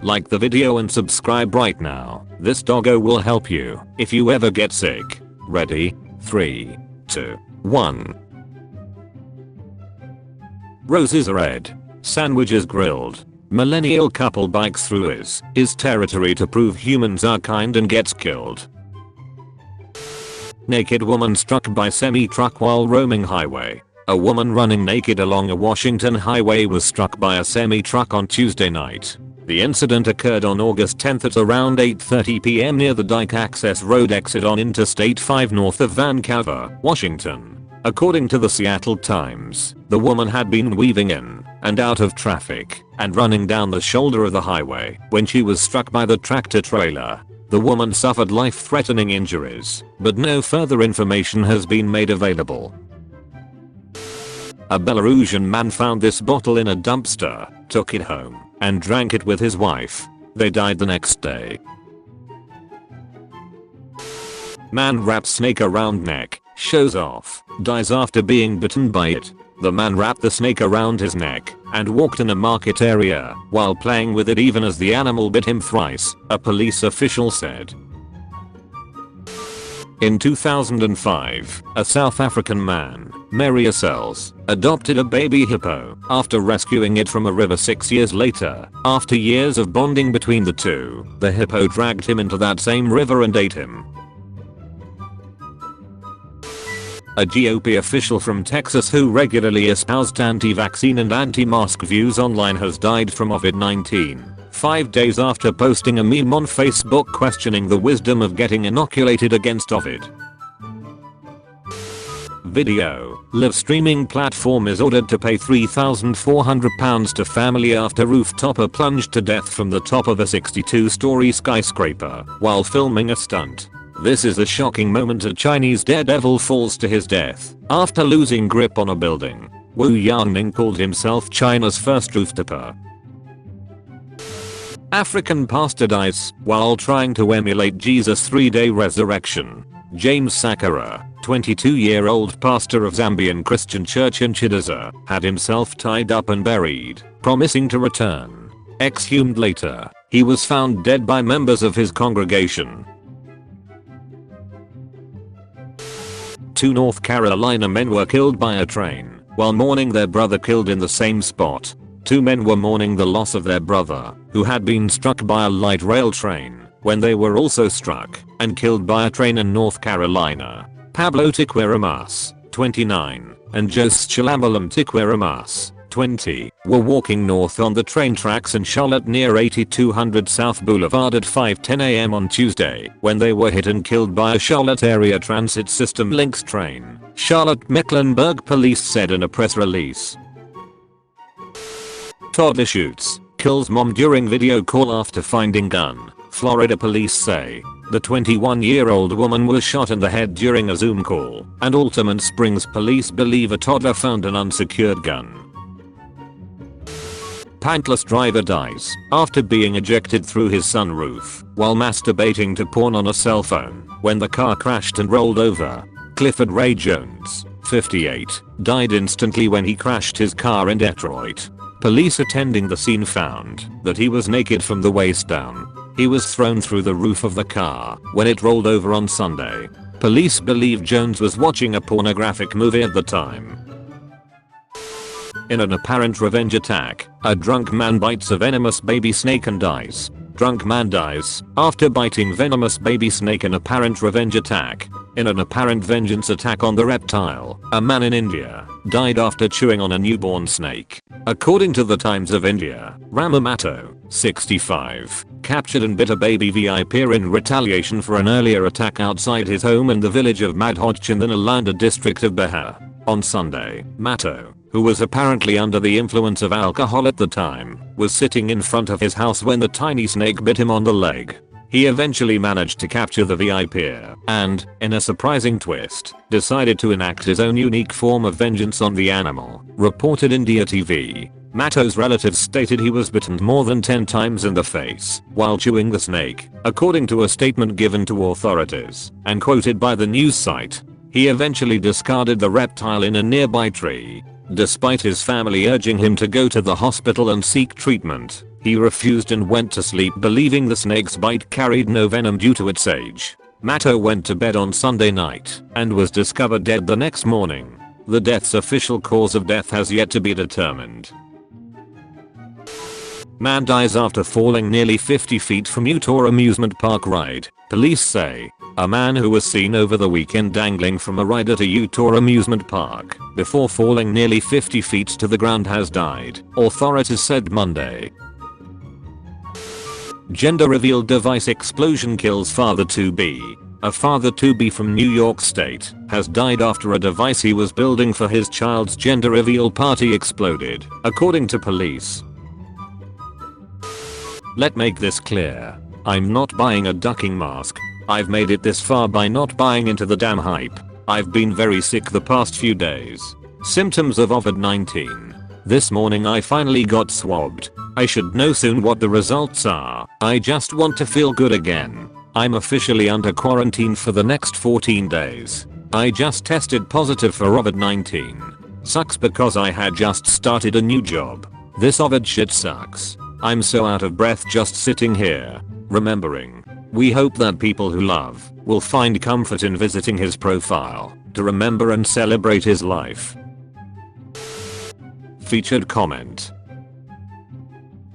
Like the video and subscribe right now. This doggo will help you if you ever get sick. Ready? 3, 2, 1. Roses are red. Sandwiches grilled. Millennial couple bikes through his territory to prove humans are kind and gets killed. Naked woman struck by semi-truck while roaming highway. A woman running naked along a Washington highway was struck by a semi-truck on Tuesday night. The incident occurred on August 10th at around 8:30 p.m. near the Dike Access Road exit on Interstate 5 north of Vancouver, Washington. According to the Seattle Times, the woman had been weaving in and out of traffic and running down the shoulder of the highway when she was struck by the tractor trailer. The woman suffered life-threatening injuries, but no further information has been made available. A Belarusian man found this bottle in a dumpster, took it home, and drank it with his wife. They died the next day. Man wraps snake around neck, shows off, dies after being bitten by it. The man wrapped the snake around his neck and walked in a market area while playing with it even as the animal bit him thrice, a police official said. In 2005, a South African man, Memellion, adopted a baby hippo after rescuing it from a river 6 years later. After years of bonding between the two, the hippo dragged him into that same river and ate him. A GOP official from Texas who regularly espoused anti-vaccine and anti-mask views online has died from COVID-19, 5 days after posting a meme on Facebook questioning the wisdom of getting inoculated against COVID. Video. Live streaming platform is ordered to pay £3,400 to family after rooftopper plunged to death from the top of a 62-story skyscraper while filming a stunt. This is a shocking moment. A Chinese daredevil falls to his death after losing grip on a building. Wu Yanning called himself China's first rooftopper. African pastor dies while trying to emulate Jesus' 3-day resurrection. James Sakara, 22-year-old pastor of Zambian Christian church in Chidiza, had himself tied up and buried, promising to return. Exhumed later, he was found dead by members of his congregation. 2 North Carolina men were killed by a train while mourning their brother killed in the same spot. 2 men were mourning the loss of their brother, who had been struck by a light rail train, when they were also struck and killed by a train in North Carolina. Pablo Tiquiramas, 29, and Jose Chilamalam Tiquiramas, 20, were walking north on the train tracks in Charlotte near 8200 South Boulevard at 5:10 a.m. on Tuesday when they were hit and killed by a Charlotte Area Transit System Lynx train, Charlotte-Mecklenburg police said in a press release. Toddler shoots, kills mom during video call after finding gun, Florida police say. The 21-year-old woman was shot in the head during a Zoom call, and Altamont Springs police believe a toddler found an unsecured gun. Pantless driver dies after being ejected through his sunroof while masturbating to porn on a cell phone when the car crashed and rolled over. Clifford Ray Jones, 58, died instantly when he crashed his car in Detroit. Police attending the scene found that he was naked from the waist down. He was thrown through the roof of the car when it rolled over on Sunday. Police believe Jones was watching a pornographic movie at the time. In an apparent revenge attack, a drunk man bites a venomous baby snake and dies. Drunk man dies after biting venomous baby snake in apparent revenge attack. In an apparent vengeance attack on the reptile, a man in India died after chewing on a newborn snake. According to the Times of India, Ramamato, 65, captured and bit a baby VIP in retaliation for an earlier attack outside his home in the village of Madhoj in the Nalanda district of Bihar. On Sunday, Mato, who was apparently under the influence of alcohol at the time, was sitting in front of his house when the tiny snake bit him on the leg. He eventually managed to capture the VIP and, in a surprising twist, decided to enact his own unique form of vengeance on the animal, reported India TV. Mato's relatives stated he was bitten more than 10 times in the face while chewing the snake, according to a statement given to authorities and quoted by the news site. He eventually discarded the reptile in a nearby tree. Despite his family urging him to go to the hospital and seek treatment, He refused and went to sleep believing the snake's bite carried no venom due to its age. Matto went to bed on Sunday night and was discovered dead the next morning. The death's official cause of death has yet to be determined. Man dies after falling nearly 50 feet from Utah amusement park ride, police say. A man who was seen over the weekend dangling from a ride at a Utah amusement park before falling nearly 50 feet to the ground has died, authorities said Monday. Gender reveal device explosion kills father-to-be. A father-to-be from New York State has died after a device he was building for his child's gender reveal party exploded, according to police. Let make this clear. I'm not buying a ducking mask. I've made it this far by not buying into the damn hype. I've been very sick the past few days. Symptoms of COVID-19. This morning I finally got swabbed. I should know soon what the results are. I just want to feel good again. I'm officially under quarantine for the next 14 days. I just tested positive for COVID-19. Sucks because I had just started a new job. This COVID shit sucks. I'm so out of breath just sitting here, remembering. We hope that people who love will find comfort in visiting his profile to remember and celebrate his life. Featured comment.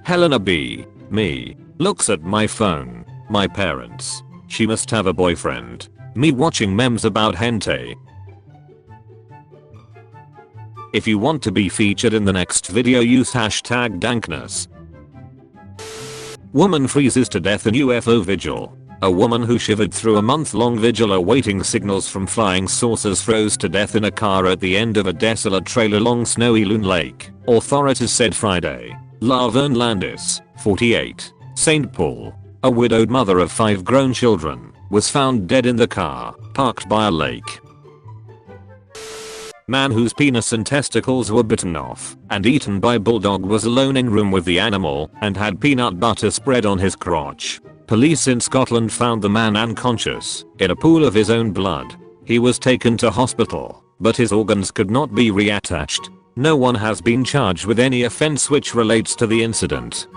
Helena B. Me. Looks at my phone. My parents. She must have a boyfriend. Me watching memes about hentai. If you want to be featured in the next video, use hashtag dankness. Woman freezes to death in UFO vigil. A woman who shivered through a month-long vigil awaiting signals from flying saucers froze to death in a car at the end of a desolate trail along snowy Loon Lake, authorities said Friday. Laverne Landis, 48, St. Paul, a widowed mother of 5 grown children, was found dead in the car, parked by a lake. Man whose penis and testicles were bitten off and eaten by bulldog was alone in room with the animal and had peanut butter spread on his crotch. Police in Scotland found the man unconscious in a pool of his own blood. He was taken to hospital, but his organs could not be reattached. No one has been charged with any offense which relates to the incident.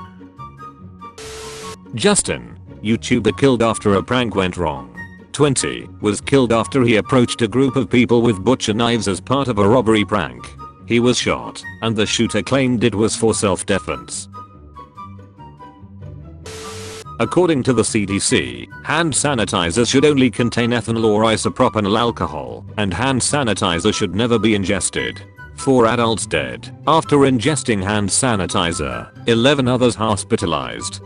Justin, YouTuber killed after a prank went wrong. 20, was killed after he approached a group of people with butcher knives as part of a robbery prank. He was shot, and the shooter claimed it was for self-defense. According to the CDC, hand sanitizer should only contain ethanol or isopropyl alcohol, and hand sanitizer should never be ingested. 4 adults dead after ingesting hand sanitizer, 11 others hospitalized.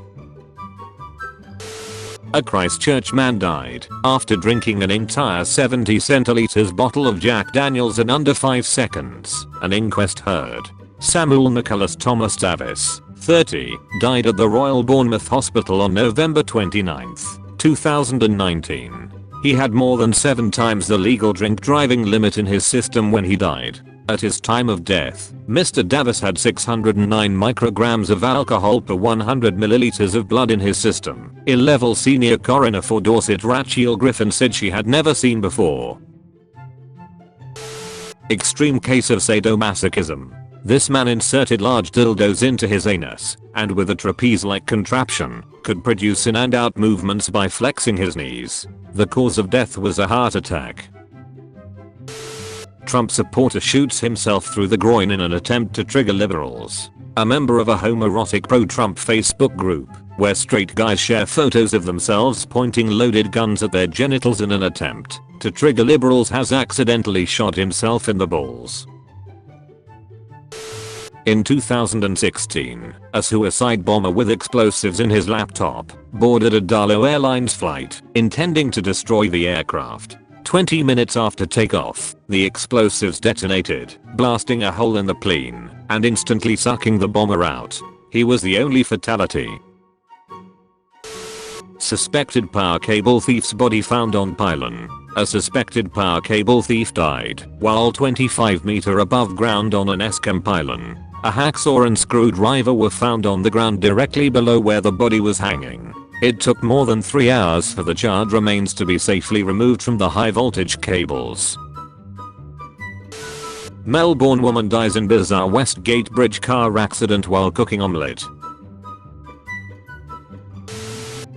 A Christchurch man died after drinking an entire 70 centiliters bottle of Jack Daniels in under 5 seconds, an inquest heard. Samuel Nicholas Thomas Davis, 30, died at the Royal Bournemouth Hospital on November 29, 2019. He had more than 7 times the legal drink driving limit in his system when he died. At his time of death, Mr. Davis had 609 micrograms of alcohol per 100 milliliters of blood in his system, A-level senior coroner for Dorset Rachel Griffin said she had never seen before. Extreme case of sadomasochism. This man inserted large dildos into his anus, and with a trapeze-like contraption, could produce in and out movements by flexing his knees. The cause of death was a heart attack. Trump supporter shoots himself through the groin in an attempt to trigger liberals. A member of a homoerotic pro-Trump Facebook group, where straight guys share photos of themselves pointing loaded guns at their genitals in an attempt to trigger liberals, has accidentally shot himself in the balls. In 2016, a suicide bomber with explosives in his laptop boarded a Dalo Airlines flight, intending to destroy the aircraft. 20 minutes after takeoff, the explosives detonated, blasting a hole in the plane and instantly sucking the bomber out. He was the only fatality. Suspected power cable thief's body found on pylon. A suspected power cable thief died while 25 meter above ground on an Eskom pylon. A hacksaw and screwdriver were found on the ground directly below where the body was hanging. It took more than 3 hours for the charred remains to be safely removed from the high voltage cables. Melbourne woman dies in bizarre Westgate Bridge car accident while cooking omelette.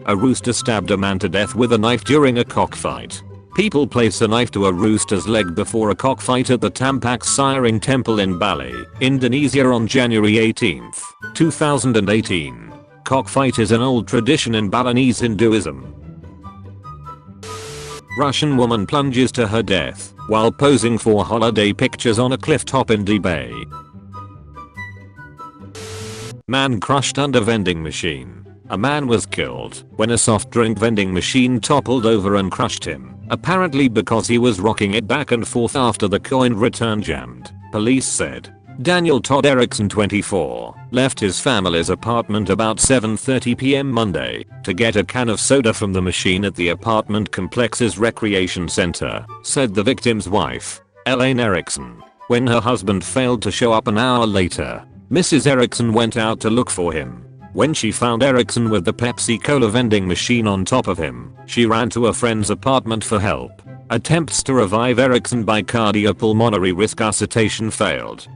A rooster stabbed a man to death with a knife during a cockfight. People place a knife to a rooster's leg before a cockfight at the Tampak Siring Temple in Bali, Indonesia on January 18, 2018. Cockfight is an old tradition in Balinese Hinduism. Russian woman plunges to her death while posing for holiday pictures on a cliff top in Dubai. Man crushed under vending machine. A man was killed when a soft drink vending machine toppled over and crushed him, apparently because he was rocking it back and forth after the coin return jammed, police said. Daniel Todd Erickson 24 left his family's apartment about 7:30 p.m. Monday to get a can of soda from the machine at the apartment complex's recreation center, said the victim's wife, Elaine Erickson. When her husband failed to show up an hour later, Mrs. Erickson went out to look for him. When she found Erickson with the Pepsi Cola vending machine on top of him, she ran to a friend's apartment for help. Attempts to revive Erickson by cardiopulmonary resuscitation failed.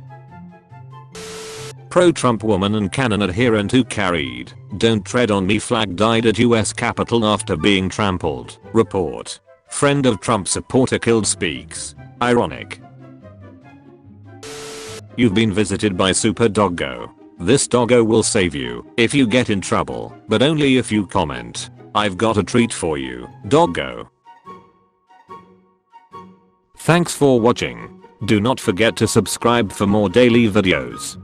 Pro-Trump woman and canon adherent who carried "Don't Tread on Me" flag died at US Capitol after being trampled. Report. Friend of Trump supporter killed speaks. Ironic. You've been visited by Super Doggo. This doggo will save you if you get in trouble, but only if you comment. I've got a treat for you, doggo. Thanks for watching. Do not forget to subscribe for more daily videos.